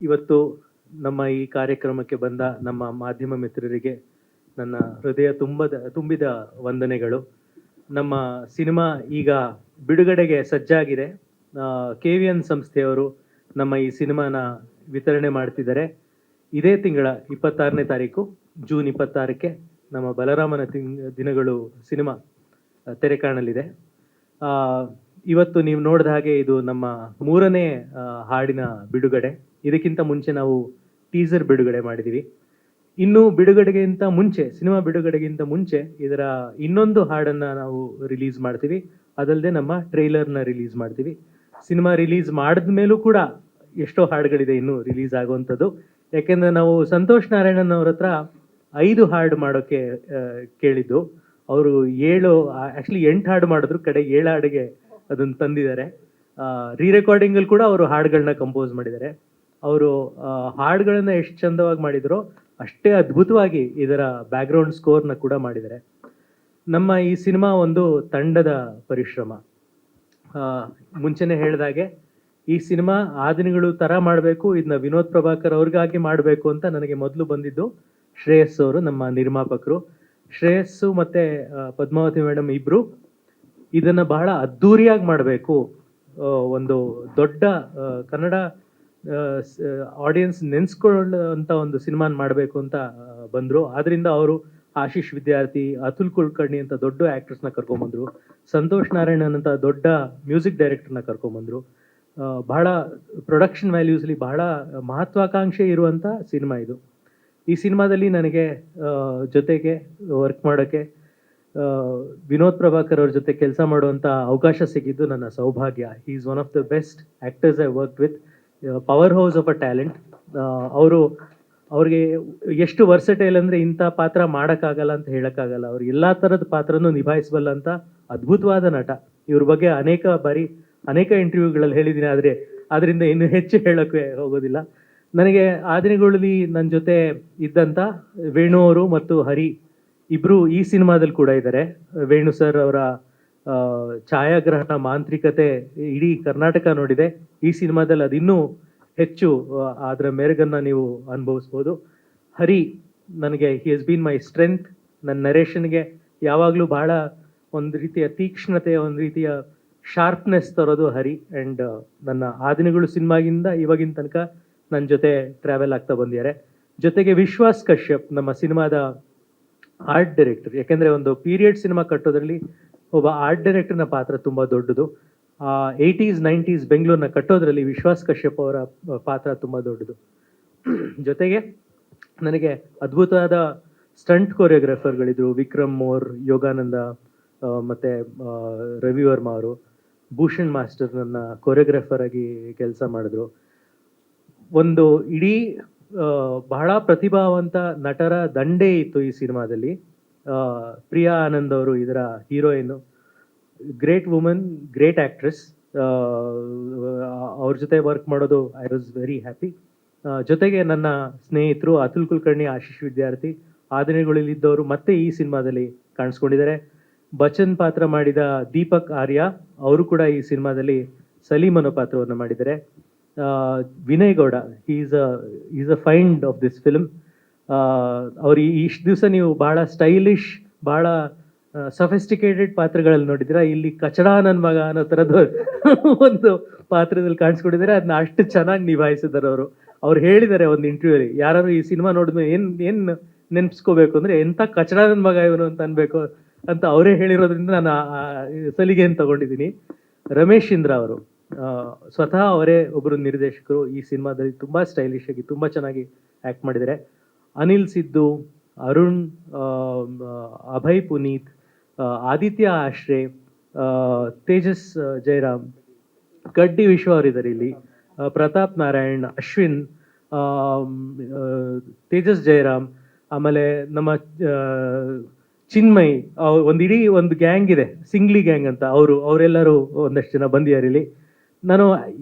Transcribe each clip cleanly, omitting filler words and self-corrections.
ಇವತ್ತು ನಮ್ಮ ಈ ಕಾರ್ಯಕ್ರಮಕ್ಕೆ ಬಂದ ನಮ್ಮ ಮಾಧ್ಯಮ ಮಿತ್ರರಿಗೆ ನನ್ನ ಹೃದಯ ತುಂಬಿದ ವಂದನೆಗಳು. ನಮ್ಮ ಸಿನಿಮಾ ಈಗ ಬಿಡುಗಡೆಗೆ ಸಜ್ಜಾಗಿದೆ. KVN ಸಂಸ್ಥೆಯವರು ನಮ್ಮ ಈ ಸಿನಿಮಾನ ವಿತರಣೆ ಮಾಡ್ತಿದ್ದಾರೆ. ಇದೇ ತಿಂಗಳ 26ನೇ ತಾರೀಕು ಜೂನ್ 26ಕ್ಕೆ ನಮ್ಮ ಬಲರಾಮನ ದಿನಗಳು ಸಿನಿಮಾ ತೆರೆ ಕಾಣಲಿದೆ. ಇವತ್ತು ನೀವು ನೋಡಿದ ಹಾಗೆ ಇದು ನಮ್ಮ 3ನೇ ಹಾಡಿನ ಬಿಡುಗಡೆ. ಇದಕ್ಕಿಂತ ಮುಂಚೆ ನಾವು ಟೀಸರ್ ಬಿಡುಗಡೆ ಮಾಡಿದ್ದೀವಿ. ಇನ್ನು ಬಿಡುಗಡೆಗಿಂತ ಮುಂಚೆ, ಸಿನಿಮಾ ಬಿಡುಗಡೆಗಿಂತ ಮುಂಚೆ ಇದರ ಇನ್ನೊಂದು ಹಾಡನ್ನ ನಾವು ರಿಲೀಸ್ ಮಾಡ್ತೀವಿ. ಅದಲ್ಲದೆ ನಮ್ಮ ಟ್ರೈಲರ್ನ ರಿಲೀಸ್ ಮಾಡ್ತೀವಿ. ಸಿನಿಮಾ ರಿಲೀಸ್ ಮಾಡಿದ ಮೇಲೂ ಕೂಡ ಎಷ್ಟೋ ಹಾಡುಗಳಿದೆ ಇನ್ನು ರಿಲೀಸ್ ಆಗುವಂಥದ್ದು. ಯಾಕೆಂದ್ರೆ ನಾವು ಸಂತೋಷ್ ನಾರಾಯಣನ್ ಅವ್ರ ಹತ್ರ 5 ಹಾಡು ಮಾಡೋಕ್ಕೆ ಕೇಳಿದ್ದು. ಅವರು 8 ಹಾಡು ಮಾಡಿದ್ರು, ಕಡೆ 7 ಹಾಡಿಗೆ ಅದನ್ನು ತಂದಿದ್ದಾರೆ. ರೆಕಾರ್ಡಿಂಗಲ್ಲಿ ಕೂಡ ಅವರು ಹಾಡುಗಳನ್ನ ಕಂಪೋಸ್ ಮಾಡಿದ್ದಾರೆ. ಅವರು ಹಾಡುಗಳನ್ನ ಎಷ್ಟು ಚಂದವಾಗಿ ಮಾಡಿದ್ರು ಅಷ್ಟೇ ಅದ್ಭುತವಾಗಿ ಇದರ ಬ್ಯಾಕ್ಗ್ರೌಂಡ್ ಸ್ಕೋರ್ನ ಕೂಡ ಮಾಡಿದ್ದಾರೆ. ನಮ್ಮ ಈ ಸಿನಿಮಾ ಒಂದು ತಂಡದ ಪರಿಶ್ರಮ. ಮುಂಚೆನೆ ಹೇಳಿದಾಗೆ ಈ ಸಿನಿಮಾ ಆದಿನಗಳು ತರ ಮಾಡಬೇಕು, ಇದನ್ನ ವಿನೋದ್ ಪ್ರಭಾಕರ್ ಅವ್ರಿಗಾಗಿ ಮಾಡಬೇಕು ಅಂತ ನನಗೆ ಮೊದಲು ಬಂದಿದ್ದು ಶ್ರೇಯಸ್ ಅವರು, ನಮ್ಮ ನಿರ್ಮಾಪಕರು. ಶ್ರೇಯಸ್ಸು ಮತ್ತೆ ಪದ್ಮಾವತಿ ಮೇಡಮ್ ಇಬ್ರು ಇದನ್ನ ಬಹಳ ಅದ್ಧೂರಿಯಾಗಿ ಮಾಡಬೇಕು, ಒಂದು ದೊಡ್ಡ ಕನ್ನಡ ಆಡಿಯನ್ಸ್ ನೆನ್ಸ್ಕೊಳ್ಳುವಂತ ಒಂದು ಸಿನಿಮಾನ ಮಾಡಬೇಕು ಅಂತ ಬಂದ್ರು. ಆದ್ರಿಂದ ಅವರು ಆಶೀಶ್ ವಿದ್ಯಾರ್ಥಿ, ಅತುಲ್ ಕುಲಕರ್ಣಿ ಅಂತ ದೊಡ್ಡ ಆಕ್ಟರ್ಸ್ನ ಕರ್ಕೊಂಡ್ಬಂದ್ರು, ಸಂತೋಷ್ ನಾರಾಯಣನ್ ಅಂತ ದೊಡ್ಡ ಮ್ಯೂಸಿಕ್ ಡೈರೆಕ್ಟರ್ನ ಕರ್ಕೊಂಡ್ಬಂದ್ರು. ಬಹಳ ಪ್ರೊಡಕ್ಷನ್ ವ್ಯಾಲ್ಯೂಸ್ಲಿ ಬಹಳ ಮಹತ್ವಾಕಾಂಕ್ಷೆ ಇರುವಂತ ಸಿನಿಮಾ ಇದು. ಈ ಸಿನಿಮಾದಲ್ಲಿ ನನಗೆ ಜೊತೆಗೆ ವರ್ಕ್ ಮಾಡೋಕ್ಕೆ ವಿನೋದ್ ಪ್ರಭಾಕರ್ ಅವ್ರ ಜೊತೆ ಕೆಲಸ ಮಾಡುವಂತ ಅವಕಾಶ ಸಿಕ್ಕಿದ್ದು ನನ್ನ ಸೌಭಾಗ್ಯ. He is one of the best actors I work with. Power house of a talent. ಅವ್ರಿಗೆ ಎಷ್ಟು ವರ್ಸಟೈಲ್ ಅಂದ್ರೆ ಇಂಥ ಪಾತ್ರ ಮಾಡೋಕ್ಕಾಗಲ್ಲ ಅಂತ ಹೇಳಕ್ಕಾಗಲ್ಲ. ಅವ್ರು ಎಲ್ಲಾ ಥರದ ಪಾತ್ರನೂ ನಿಭಾಯಿಸಬಲ್ಲ ಅಂತ ಅದ್ಭುತವಾದ ನಟ. ಇವ್ರ ಬಗ್ಗೆ ಅನೇಕ ಇಂಟರ್ವ್ಯೂಗಳಲ್ಲಿ ಹೇಳಿದ್ದೀನಿ, ಆದರೆ ಅದರಿಂದ ಇನ್ನು ಹೆಚ್ಚು ಹೇಳಕ್ಕೆ ಹೋಗೋದಿಲ್ಲ. ನನಗೆ ಆದಿನಗಳಲ್ಲಿ ನನ್ನ ಜೊತೆ ಇದ್ದಂಥ ವೇಣು ಅವರು ಮತ್ತು ಹರಿ ಇಬ್ರು ಈ ಸಿನಿಮಾದಲ್ಲಿ ಕೂಡ ಇದ್ದಾರೆ. ವೇಣು ಸರ್ ಅವರ ಛಾಯಾಗ್ರಹಣ ಮಾಂತ್ರಿಕತೆ ಇಡೀ ಕರ್ನಾಟಕ ನೋಡಿದೆ. ಈ ಸಿನಿಮಾದಲ್ಲಿ ಅದಿನ್ನೂ ಹೆಚ್ಚು ಅದರ ಮೆರುಗನ್ನ ನೀವು ಅನುಭವಿಸ್ಬೋದು. ಹರಿ ನನಗೆ ಹಿ ಹಸ್ ಬೀನ್ ಮೈ ಸ್ಟ್ರೆಂತ್. ನನ್ನ ನರೇಷನ್ಗೆ ಯಾವಾಗಲೂ ಬಹಳ ಒಂದು ರೀತಿಯ ತೀಕ್ಷ್ಣತೆ, ಒಂದು ರೀತಿಯ ಶಾರ್ಪ್ನೆಸ್ ತರೋದು ಹರಿ. ಆ್ಯಂಡ್ ನನ್ನ ಆದಿನಗಳು ಸಿನಿಮಾಗಿಂದ ಇವಾಗಿನ ತನಕ ನನ್ನ ಜೊತೆ ಟ್ರಾವೆಲ್ ಆಗ್ತಾ ಬಂದಿದ್ದಾರೆ. ಜೊತೆಗೆ ವಿಶ್ವಾಸ್ ಕಶ್ಯಪ್ ನಮ್ಮ ಸಿನಿಮಾದ ಆರ್ಟ್ ಡೈರೆಕ್ಟರ್. ಯಾಕೆಂದರೆ ಒಂದು ಪೀರಿಯಡ್ ಸಿನಿಮಾ ಕಟ್ಟೋದ್ರಲ್ಲಿ ಒಬ್ಬ ಆರ್ಟ್ ಡೈರೆಕ್ಟರ್ನ ಪಾತ್ರ ತುಂಬ ದೊಡ್ಡದು. 80s 90s ಬೆಂಗಳೂರನ್ನ ಕಟ್ಟೋದ್ರಲ್ಲಿ ವಿಶ್ವಾಸ್ ಕಶ್ಯಪ್ ಅವರ ಪಾತ್ರ ತುಂಬ ದೊಡ್ಡದು. ಜೊತೆಗೆ ನನಗೆ ಅದ್ಭುತವಾದ ಸ್ಟಂಟ್ ಕೊರಿಯೋಗ್ರಾಫರ್ಗಳಿದ್ರು. ವಿಕ್ರಮ್ ಮೋರ್, ಯೋಗಾನಂದ, ಮತ್ತು ರವಿ ವರ್ಮಾ ಅವರು. ಭೂಷಣ್ ಮಾಸ್ಟರ್ ನನ್ನ ಕೊರಿಯೋಗ್ರಾಫರ್ ಆಗಿ ಕೆಲಸ ಮಾಡಿದ್ರು. ಒಂದು ಇಡೀ ಬಹಳ ಪ್ರತಿಭಾವಂತ ನಟರ ದಂಡೇ ಇತ್ತು ಈ ಸಿನಿಮಾದಲ್ಲಿ. ಪ್ರಿಯಾ ಆನಂದ್ ಅವರು ಇದರ heroine. Great woman, great actress. ಅವ್ರ ಜೊತೆ ವರ್ಕ್ ಮಾಡೋದು ಐ ವಾಸ್ ವೆರಿ ಹ್ಯಾಪಿ. ಜೊತೆಗೆ ನನ್ನ ಸ್ನೇಹಿತರು ಅತುಲ್ ಕುಲಕರ್ಣಿ, ಆಶೀಶ್ ವಿದ್ಯಾರ್ಥಿ, ಆದಿನಗಳಲ್ಲಿದ್ದವರು ಮತ್ತೆ ಈ ಸಿನಿಮಾದಲ್ಲಿ ಕಾಣಿಸ್ಕೊಂಡಿದ್ದಾರೆ. ಬಚ್ಚನ್ ಪಾತ್ರ ಮಾಡಿದ ದೀಪಕ್ ಆರ್ಯ ಅವರು ಕೂಡ ಈ ಸಿನಿಮಾದಲ್ಲಿ ಸಲೀಮ್ ಅನ್ನೋ ಪಾತ್ರವನ್ನು ಮಾಡಿದ್ದಾರೆ. Vinay Gowda, is a find of this film. ಅವ್ರು ಇಷ್ಟು ದಿವಸ ನೀವು ಬಹಳ ಸ್ಟೈಲಿಶ್, ಬಹಳ ಸಫಿಸ್ಟಿಕೇಟೆಡ್ ಪಾತ್ರಗಳಲ್ಲಿ ನೋಡಿದ್ದೀರಾ. ಇಲ್ಲಿ ಕಚಡಾ ನನ್ನ ಮಗ ಅನ್ನೋ ಥರದ ಒಂದು ಪಾತ್ರದಲ್ಲಿ ಕಾಣಿಸ್ಕೊಂಡಿದ್ದಾರೆ. ಅದನ್ನ ಅಷ್ಟು ಚೆನ್ನಾಗಿ ನಿಭಾಯಿಸಿದ್ದಾರೆ ಅವರು. ಅವ್ರು ಹೇಳಿದ್ದಾರೆ ಒಂದು ಇಂಟರ್ವ್ಯೂಲಿ, ಯಾರು ಈ ಸಿನಿಮಾ ನೋಡಿದ್ಮೇಲೆ ಏನು ನೆನ್ಪಿಸ್ಕೋಬೇಕು ಅಂದರೆ ಎಂಥ ಕಚಡಾ ನನ್ನ ಮಗ ಇವನು ಅಂತ ಅನ್ಬೇಕು ಅಂತ ಅವರೇ ಹೇಳಿರೋದ್ರಿಂದ ನಾನು ಸಲಿಗೆಯನ್ನು ತಗೊಂಡಿದ್ದೀನಿ. ರಮೇಶ್ ಇಂದ್ರ ಅವರು ಸ್ವತಃ ಅವರೇ ಒಬ್ಬರು ನಿರ್ದೇಶಕರು. ಈ ಸಿನಿಮಾದಲ್ಲಿ ತುಂಬ ಸ್ಟೈಲಿಶ್ ಆಗಿ ತುಂಬ ಚೆನ್ನಾಗಿ ಆ್ಯಕ್ಟ್ ಮಾಡಿದ್ದಾರೆ. ಅನಿಲ್ ಸಿದ್ದು, ಅರುಣ್, ಅಭಯ್ ಪುನೀತ್, ಆದಿತ್ಯ ಆಶ್ರೇ, ತೇಜಸ್ ಜಯರಾಮ್, ಗಡ್ಡಿ ವಿಶ್ವ ಅವರಿದ್ದಾರೆ ಇಲ್ಲಿ, ಪ್ರತಾಪ್ ನಾರಾಯಣ್, ಅಶ್ವಿನ್, ತೇಜಸ್ ಜಯರಾಮ್, ಆಮೇಲೆ ನಮ್ಮ ಚಿನ್ಮಯ್. ಇಡೀ ಒಂದು ಗ್ಯಾಂಗ್ ಇದೆ, ಸಿಂಗ್ಲಿ ಗ್ಯಾಂಗ್ ಅಂತ. ಅವರೆಲ್ಲರೂ ಒಂದಷ್ಟು ಜನ ಬಂದಿದ್ದಾರೆ ಇಲ್ಲಿ. ನಾನು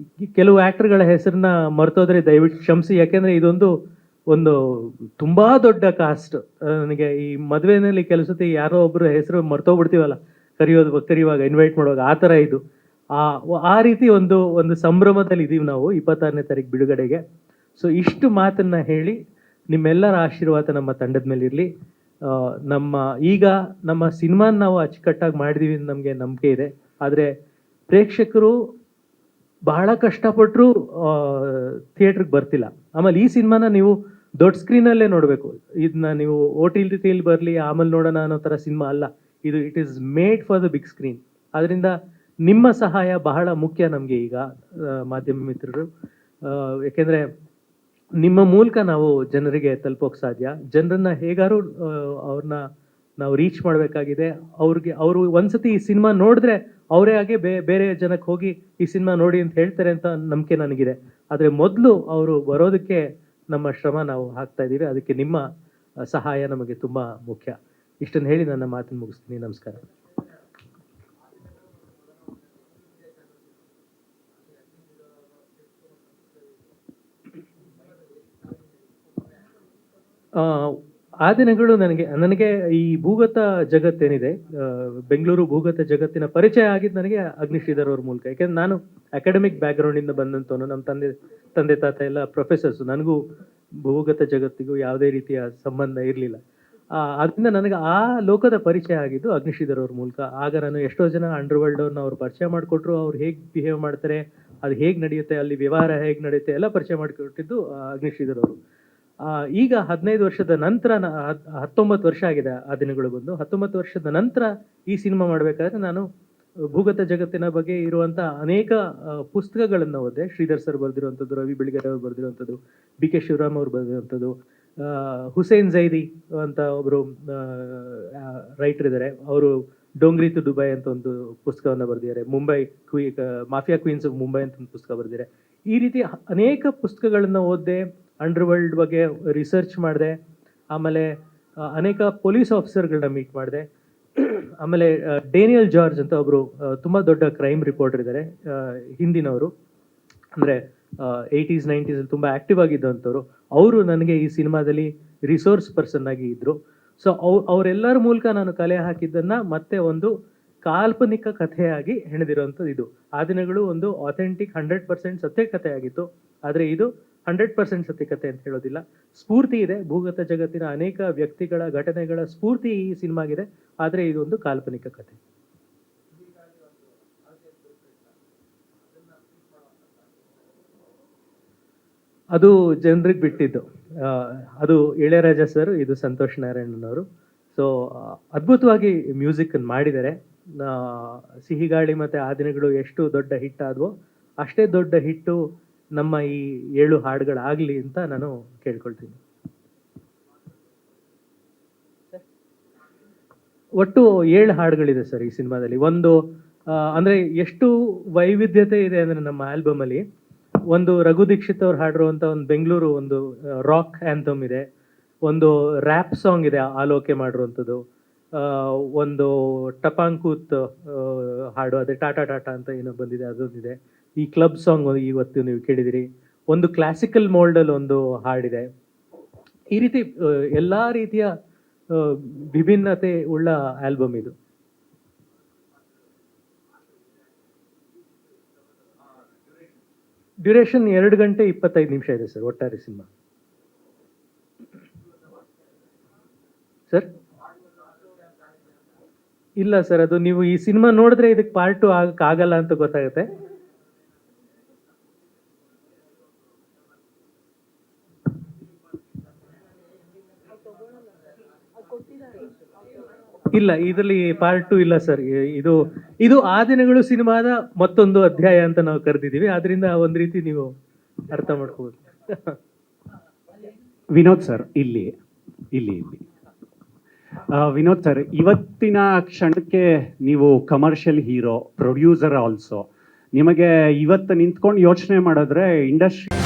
ಕೆಲವು ಆ್ಯಕ್ಟರ್ಗಳ ಹೆಸರನ್ನ ಮರ್ತೋದ್ರೆ ದಯವಿಟ್ಟು ಕ್ಷಮಿಸಿ. ಯಾಕೆಂದರೆ ಇದೊಂದು ತುಂಬಾ ದೊಡ್ಡ ಕಾಸ್ಟ್. ನನಗೆ ಈ ಮದುವೆನಲ್ಲಿ ಕೆಲಸತಿ ಯಾರೋ ಒಬ್ರು ಹೆಸರು ಮರ್ತೋಗ್ಬಿಡ್ತೀವಲ್ಲ ಕರೆಯುವಾಗ ಇನ್ವೈಟ್ ಮಾಡುವಾಗ, ಆ ಥರ ಇದು. ಆ ರೀತಿ ಒಂದು ಸಂಭ್ರಮದಲ್ಲಿ ಇದೀವಿ ನಾವು 26ನೇ ತಾರೀಕು ಬಿಡುಗಡೆಗೆ. ಸೊ ಇಷ್ಟು ಮಾತನ್ನ ಹೇಳಿ ನಿಮ್ಮೆಲ್ಲರ ಆಶೀರ್ವಾದ ನಮ್ಮ ತಂಡದ ಮೇಲೆ ಇರಲಿ. ಈಗ ನಮ್ಮ ಸಿನಿಮಾನ ನಾವು ಅಚ್ಚುಕಟ್ಟಾಗಿ ಮಾಡಿದೀವಿ ಅಂತ ನಮಗೆ ನಂಬಿಕೆ ಇದೆ. ಆದರೆ ಪ್ರೇಕ್ಷಕರು ಬಹಳ ಕಷ್ಟಪಟ್ಟರು ಥಿಯೇಟ್ರಿಗೆ ಬರ್ತಿಲ್ಲ. ಆಮೇಲೆ ಈ ಸಿನಿಮಾನ ನೀವು ದೊಡ್ಡ ಸ್ಕ್ರೀನಲ್ಲೇ ನೋಡಬೇಕು. ಇದನ್ನ ನೀವು OTT ಬರಲಿ ಆಮೇಲೆ ನೋಡೋಣ ಅನ್ನೋ ಥರ ಸಿನಿಮಾ ಅಲ್ಲ ಇದು. It is made for the big screen. ಅದರಿಂದ ನಿಮ್ಮ ಸಹಾಯ ಬಹಳ ಮುಖ್ಯ ನಮಗೆ ಈಗ ಮಾಧ್ಯಮ ಮಿತ್ರರು. ಯಾಕೆಂದರೆ ನಿಮ್ಮ ಮೂಲಕ ನಾವು ಜನರಿಗೆ ತಲುಪೋಕೆ ಸಾಧ್ಯ. ಜನರನ್ನ ಹೇಗಾರು ಅವ್ರನ್ನ ನಾವು ರೀಚ್ ಮಾಡಬೇಕಾಗಿದೆ. ಅವರು ಒಂದ್ಸತಿ ಈ ಸಿನಿಮಾ ನೋಡಿದ್ರೆ ಅವರೇ ಆಗಿ ಬೇರೆ ಜನಕ್ಕೆ ಹೋಗಿ ಈ ಸಿನಿಮಾ ನೋಡಿ ಅಂತ ಹೇಳ್ತಾರೆ ಅಂತ ನಂಬಿಕೆ ನನಗಿದೆ. ಆದರೆ ಮೊದಲು ಅವರು ಬರೋದಕ್ಕೆ ನಮ್ಮ ಶ್ರಮ ನಾವು ಹಾಕ್ತಾ ಇದ್ದೀವಿ. ಅದಕ್ಕೆ ನಿಮ್ಮ ಸಹಾಯ ನಮಗೆ ತುಂಬ ಮುಖ್ಯ. ಇಷ್ಟನ್ನು ಹೇಳಿ ನನ್ನ ಮಾತನ್ನು ಮುಗಿಸ್ತೀನಿ. ನಮಸ್ಕಾರ. ಆ ದಿನಗಳು ನನಗೆ ಈ ಭೂಗತ ಜಗತ್ತೇನಿದೆ, ಬೆಂಗಳೂರು ಭೂಗತ ಜಗತ್ತಿನ ಪರಿಚಯ ಆಗಿದ್ದು ನನಗೆ ಅಗ್ನಿಶ್ರೀಧರ್ ಅವ್ರ ಮೂಲಕ. ಯಾಕೆಂದ್ರೆ ನಾನು ಅಕಾಡೆಮಿಕ್ ಬ್ಯಾಕ್ಗ್ರೌಂಡಿಂದ ಬಂದಂತವನು. ನಮ್ಮ ತಂದೆ ತಾತ ಎಲ್ಲ ಪ್ರೊಫೆಸರ್ಸು. ನನಗೂ ಭೂಗತ ಜಗತ್ತಿಗೂ ಯಾವುದೇ ರೀತಿಯ ಸಂಬಂಧ ಇರಲಿಲ್ಲ. ಅದರಿಂದ ನನಗೆ ಆ ಲೋಕದ ಪರಿಚಯ ಆಗಿದ್ದು ಅಗ್ನಿಶ್ರೀಧರ್ ಅವ್ರ ಮೂಲಕ. ಆಗ ನಾನು ಎಷ್ಟೋ ಜನ ಅಂಡರ್ವರ್ಲ್ಡ್ ಅವ್ರನ್ನ ಅವ್ರು ಪರಿಚಯ ಮಾಡಿಕೊಟ್ರು. ಅವ್ರು ಹೇಗೆ ಬಿಹೇವ್ ಮಾಡ್ತಾರೆ, ಅದು ಹೇಗೆ ನಡೆಯುತ್ತೆ, ಅಲ್ಲಿ ವ್ಯವಹಾರ ಹೇಗೆ ನಡೆಯುತ್ತೆ ಎಲ್ಲ ಪರಿಚಯ ಮಾಡಿಕೊಟ್ಟಿದ್ದು ಅಗ್ನಿಶ್ರೀಧರ್ ಅವರು. ಈಗ 15 ವರ್ಷದ ನಂತರ 19 ವರ್ಷ ಆಗಿದೆ ಆ ದಿನಗಳು ಬಂದು. 19 ವರ್ಷದ ನಂತರ ಈ ಸಿನಿಮಾ ಮಾಡಬೇಕಾದ್ರೆ ನಾನು ಭೂಗತ ಜಗತ್ತಿನ ಬಗ್ಗೆ ಇರುವಂಥ ಅನೇಕ ಪುಸ್ತಕಗಳನ್ನು ಓದಿದೆ. ಶ್ರೀಧರ್ ಸರ್ ಬರೆದಿರುವಂಥದ್ದು, ರವಿ ಬೆಳಗೆರೆ ಅವರು ಬರೆದಿರುವಂಥದ್ದು, BK ಶಿವರಾಮ್ ಅವರು ಬರೆದಿರುವಂಥದ್ದು, ಹುಸೇನ್ ಝೈದಿ ಅಂತ ಒಬ್ಬರು ರೈಟರ್ ಇದ್ದಾರೆ. ಅವರು ಡೋಂಗ್ರಿ ಟು ದುಬೈ ಅಂತ ಒಂದು ಪುಸ್ತಕವನ್ನು ಬರೆದಿದ್ದಾರೆ. ಮಾಫಿಯಾ ಕ್ವೀನ್ಸ್ ಆಫ್ ಮುಂಬೈ ಅಂತ ಒಂದು ಪುಸ್ತಕ ಬರೆದಿದ್ದಾರೆ. ಈ ರೀತಿ ಅನೇಕ ಪುಸ್ತಕಗಳನ್ನು ಓದಿದೆ. ಅಂಡರ್ವರ್ಲ್ಡ್ ಬಗ್ಗೆ ರಿಸರ್ಚ್ ಮಾಡಿದೆ. ಆಮೇಲೆ ಅನೇಕ ಪೊಲೀಸ್ ಆಫೀಸರ್ಗಳನ್ನ ಮೀಟ್ ಮಾಡಿದೆ. ಆಮೇಲೆ ಡೇನಿಯಲ್ ಜಾರ್ಜ್ ಅಂತ ಒಬ್ಬರು ತುಂಬ ದೊಡ್ಡ ಕ್ರೈಮ್ ರಿಪೋರ್ಟರ್ ಇದ್ದಾರೆ, ಹಿಂದಿನವರು. ಅಂದರೆ 80s 90s ತುಂಬ ಆ್ಯಕ್ಟಿವ್ ಆಗಿದ್ದಂಥವ್ರು. ಅವರು ನನಗೆ ಈ ಸಿನಿಮಾದಲ್ಲಿ ರಿಸೋರ್ಸ್ ಪರ್ಸನ್ ಆಗಿ ಇದ್ದರು. ಸೊ ಅವರೆಲ್ಲರ ಮೂಲಕ ನಾನು ಕಲೆ ಹಾಕಿದ್ದನ್ನು ಮತ್ತೆ ಒಂದು ಕಾಲ್ಪನಿಕ ಕಥೆಯಾಗಿ ಹೆಣೆದಿರುವಂಥದ್ದು ಇದು. ಆ ದಿನಗಳು ಒಂದು ಅಥೆಂಟಿಕ್ 100% ಸತ್ಯ ಕಥೆ ಆಗಿತ್ತು. ಆದರೆ ಇದು 100% ಸತ್ಯಕತೆ ಅಂತ ಹೇಳೋದಿಲ್ಲ. ಸ್ಫೂರ್ತಿ ಇದೆ, ಭೂಗತ ಜಗತ್ತಿನ ಅನೇಕ ವ್ಯಕ್ತಿಗಳ ಘಟನೆಗಳ ಸ್ಫೂರ್ತಿ ಈ ಸಿನಿಮಾಗಿದೆ. ಆದರೆ ಇದೊಂದು ಕಾಲ್ಪನಿಕ ಕಥೆ. ಅದು ಜನರಿಗೆ ಬಿಟ್ಟಿದ್ದು. ಅದು ಇಳೆಯರಾಜ ಸರ್, ಇದು ಸಂತೋಷ್ ನಾರಾಯಣನವರು. ಸೊ ಅದ್ಭುತವಾಗಿ ಮ್ಯೂಸಿಕ್ ಮಾಡಿದ್ದಾರೆ. ಸಿಹಿಗಾಳಿ ಮತ್ತು ಆ ದಿನಗಳು ಎಷ್ಟು ದೊಡ್ಡ ಹಿಟ್ ಆದವೋ ಅಷ್ಟೇ ದೊಡ್ಡ ಹಿಟ್ಟು ನಮ್ಮ ಈ 7 ಹಾಡುಗಳಾಗಲಿ ಅಂತ ನಾನು ಕೇಳ್ಕೊಳ್ತೀನಿ. ಒಟ್ಟು 7 ಹಾಡುಗಳಿದೆ ಸರ್ ಈ ಸಿನಿಮಾದಲ್ಲಿ. ಒಂದು ಅಂದರೆ ಎಷ್ಟು ವೈವಿಧ್ಯತೆ ಇದೆ ಅಂದರೆ ನಮ್ಮ ಆಲ್ಬಮಲ್ಲಿ ಒಂದು ರಘು ದೀಕ್ಷಿತ್ ಅವ್ರು ಹಾಡಿರುವಂಥ ಒಂದು ಬೆಂಗಳೂರು ಒಂದು ರಾಕ್ ಆ್ಯಂಥಮ್ ಇದೆ. ಒಂದು ರ್ಯಾಪ್ ಸಾಂಗ್ ಇದೆ ಆಲೋಕೆ ಮಾಡಿರುವಂಥದ್ದು. ಒಂದು ಟಪಾಂಕೂತ್ ಹಾಡು, ಅದೇ ಟಾಟಾ ಟಾಟಾ ಅಂತ ಏನೋ ಬಂದಿದೆ, ಅದೊಂದಿದೆ. ಈ ಕ್ಲಬ್ ಸಾಂಗ್ ಇವತ್ತು ನೀವು ಕೇಳಿದಿರಿ. ಒಂದು ಕ್ಲಾಸಿಕಲ್ ಮೋಲ್ಡಲ್ಲಿ ಒಂದು ಹಾಡಿದೆ. ಈ ರೀತಿ ಎಲ್ಲ ರೀತಿಯ ವಿಭಿನ್ನತೆ ಉಳ್ಳ ಆಲ್ಬಮ್ ಇದು. ಡ್ಯೂರೇಷನ್ 2 ಗಂಟೆ 25 ನಿಮಿಷ ಇದೆ ಸರ್ ಒಟ್ಟಾರೆ ಸಿನಿಮಾ. ಸರ್ ಇಲ್ಲ ಸರ್, ಅದು ನೀವು ಈ ಸಿನಿಮಾ ನೋಡಿದ್ರೆ ಇದಕ್ಕೆ ಪಾರ್ಟ್ 2 ಆಗಲ್ಲ ಅಂತ ಗೊತ್ತಾಗುತ್ತೆ. ಇಲ್ಲ, ಇದರಲ್ಲಿ ಪಾರ್ಟ್ 2 ಇಲ್ಲ ಸರ್. ಇದು ಆ ದಿನಗಳು ಸಿನಿಮಾದ ಮತ್ತೊಂದು ಅಧ್ಯಾಯ ಅಂತ ನಾವು ಕರೆದಿದ್ದೀವಿ. ಆದ್ರಿಂದ ಒಂದ್ ರೀತಿ ನೀವು ಅರ್ಥ ಮಾಡ್ಕೋಬಹುದು. ವಿನೋದ್ ಸರ್, ಇಲ್ಲಿ ವಿನೋದ್ ಸರ್, ಇವತ್ತಿನ ಕ್ಷಣಕ್ಕೆ ನೀವು ಕಮರ್ಷಿಯಲ್ ಹೀರೋ, ಪ್ರೊಡ್ಯೂಸರ್ ಆಲ್ಸೋ. ನಿಮಗೆ ಇವತ್ತು ನಿಂತ್ಕೊಂಡು ಯೋಚನೆ ಮಾಡಿದ್ರೆ ಇಂಡಸ್ಟ್ರಿ